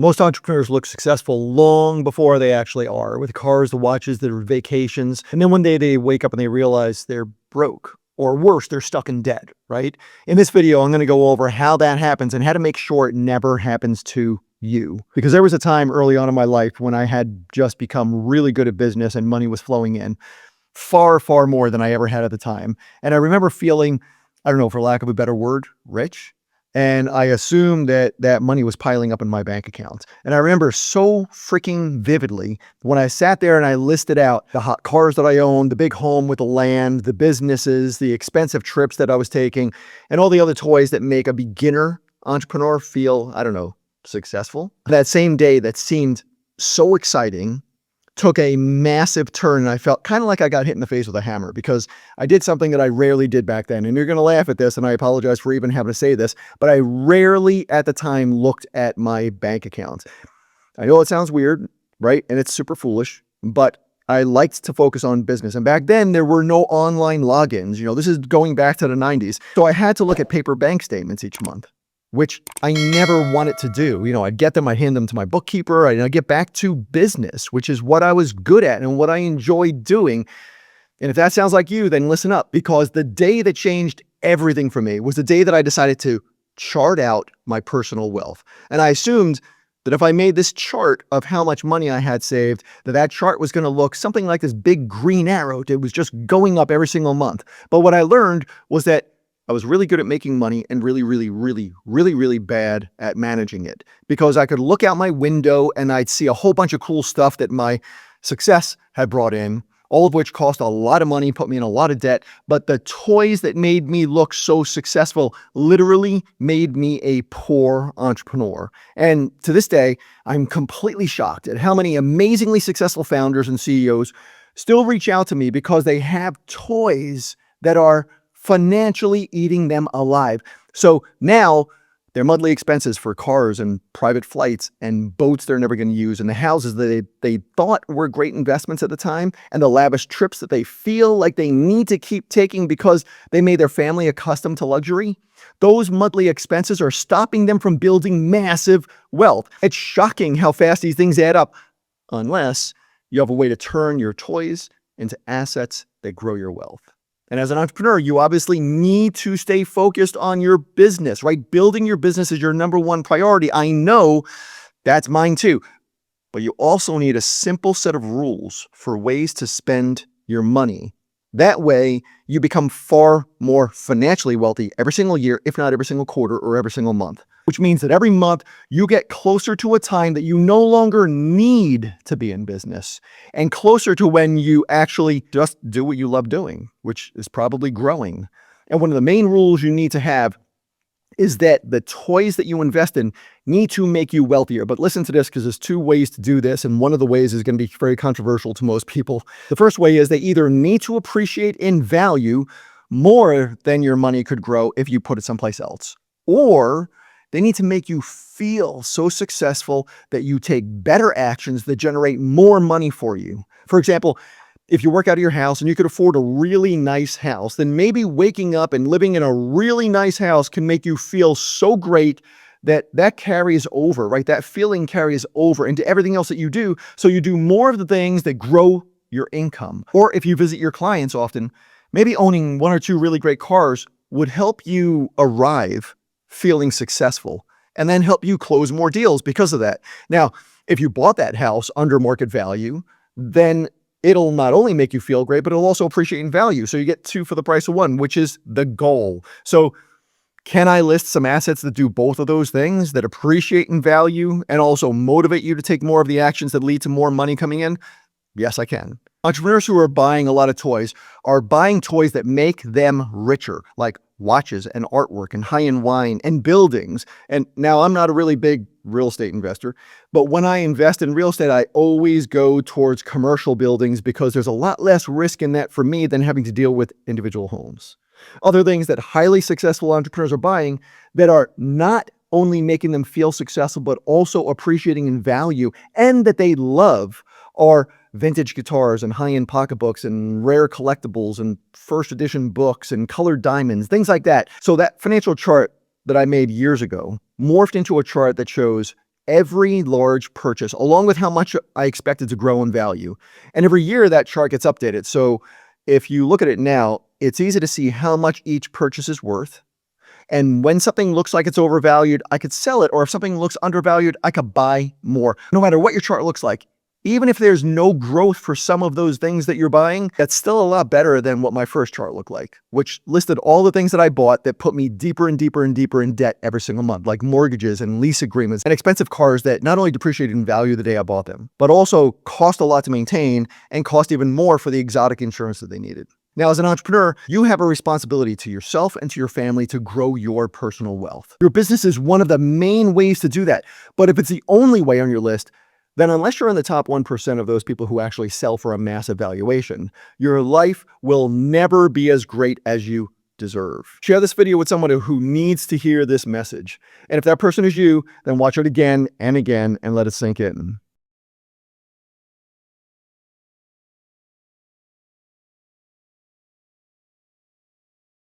Most entrepreneurs look successful long before they actually are, with cars, the watches, their vacations. And then one day they wake up and they realize they're broke. Or worse, they're stuck in debt, right? In this video, I'm going to go over how that happens and how to make sure it never happens to you. Because there was a time early on in my life when I had just become really good at business and money was flowing in far, far more than I ever had at the time. And I remember feeling, I don't know, for lack of a better word, rich. And I assumed that that money was piling up in my bank account. And I remember so freaking vividly when I sat there and I listed out the hot cars that I owned, the big home with the land, the businesses, the expensive trips that I was taking, and all the other toys that make a beginner entrepreneur feel, I don't know, successful. That same day that seemed so exciting took a massive turn, and I felt kind of like I got hit in the face with a hammer because I did something that I rarely did back then. And you're going to laugh at this, and I apologize for even having to say this, but I rarely at the time looked at my bank account. I know it sounds weird, right? And it's super foolish, but I liked to focus on business. And back then there were no online logins. You know, this is going back to the 90s. So I had to look at paper bank statements each month, which I never wanted to do. You know, I'd get them, I'd hand them to my bookkeeper, I'd get back to business, which is what I was good at and what I enjoyed doing. And if that sounds like you, then listen up, because the day that changed everything for me was the day that I decided to chart out my personal wealth. And I assumed that if I made this chart of how much money I had saved, that chart was going to look something like this big green arrow that was just going up every single month. But what I learned was that I was really good at making money and really bad at managing it, because I could look out my window and I'd see a whole bunch of cool stuff that my success had brought in, all of which cost a lot of money, put me in a lot of debt. But the toys that made me look so successful literally made me a poor entrepreneur. And to this day, I'm completely shocked at how many amazingly successful founders and CEOs still reach out to me because they have toys that are financially eating them alive. So now their monthly expenses for cars and private flights and boats they're never going to use, and the houses that they thought were great investments at the time, and the lavish trips that they feel like they need to keep taking because they made their family accustomed to luxury, those monthly expenses are stopping them from building massive wealth. It's shocking how fast these things add up, unless you have a way to turn your toys into assets that grow your wealth. And as an entrepreneur, you obviously need to stay focused on your business, right? Building your business is your number one priority. I know that's mine too. But you also need a simple set of rules for ways to spend your money. That way, you become far more financially wealthy every single year, if not every single quarter or every single month. Which means that every month you get closer to a time that you no longer need to be in business, and closer to when you actually just do what you love doing, which is probably growing. And one of the main rules you need to have is that the toys that you invest in need to make you wealthier. But listen to this, because there's two ways to do this, and one of the ways is going to be very controversial to most people. The first way is they either need to appreciate in value more than your money could grow if you put it someplace else, or they need to make you feel so successful that you take better actions that generate more money for you. For example, if you work out of your house and you could afford a really nice house, then maybe waking up and living in a really nice house can make you feel so great that carries over, right? That feeling carries over into everything else that you do. So you do more of the things that grow your income. Or if you visit your clients often, maybe owning one or two really great cars would help you arrive feeling successful and then help you close more deals because of that. Now, if you bought that house under market value, then it'll not only make you feel great, but it'll also appreciate in value. So you get two for the price of one, which is the goal. So can I list some assets that do both of those things, that appreciate in value and also motivate you to take more of the actions that lead to more money coming in? Yes, I can. Entrepreneurs who are buying a lot of toys are buying toys that make them richer, like watches and artwork and high-end wine and buildings. And now I'm not a really big real estate investor, but when I invest in real estate, I always go towards commercial buildings because there's a lot less risk in that for me than having to deal with individual homes. Other things that highly successful entrepreneurs are buying that are not only making them feel successful, but also appreciating in value and that they love are vintage guitars and high-end pocketbooks and rare collectibles and first edition books and colored diamonds, things like that. So that financial chart that I made years ago morphed into a chart that shows every large purchase, along with how much I expected to grow in value. And every year that chart gets updated. So if you look at it now, it's easy to see how much each purchase is worth. And when something looks like it's overvalued, I could sell it. Or if something looks undervalued, I could buy more. No matter what your chart looks like, even if there's no growth for some of those things that you're buying, that's still a lot better than what my first chart looked like, which listed all the things that I bought that put me deeper and deeper and deeper in debt every single month, like mortgages and lease agreements and expensive cars that not only depreciated in value the day I bought them, but also cost a lot to maintain and cost even more for the exotic insurance that they needed. Now, as an entrepreneur, you have a responsibility to yourself and to your family to grow your personal wealth. Your business is one of the main ways to do that. But if it's the only way on your list, then unless you're in the top 1% of those people who actually sell for a massive valuation, your life will never be as great as you deserve. Share this video with someone who needs to hear this message. And if that person is you, then watch it again and again and let it sink in.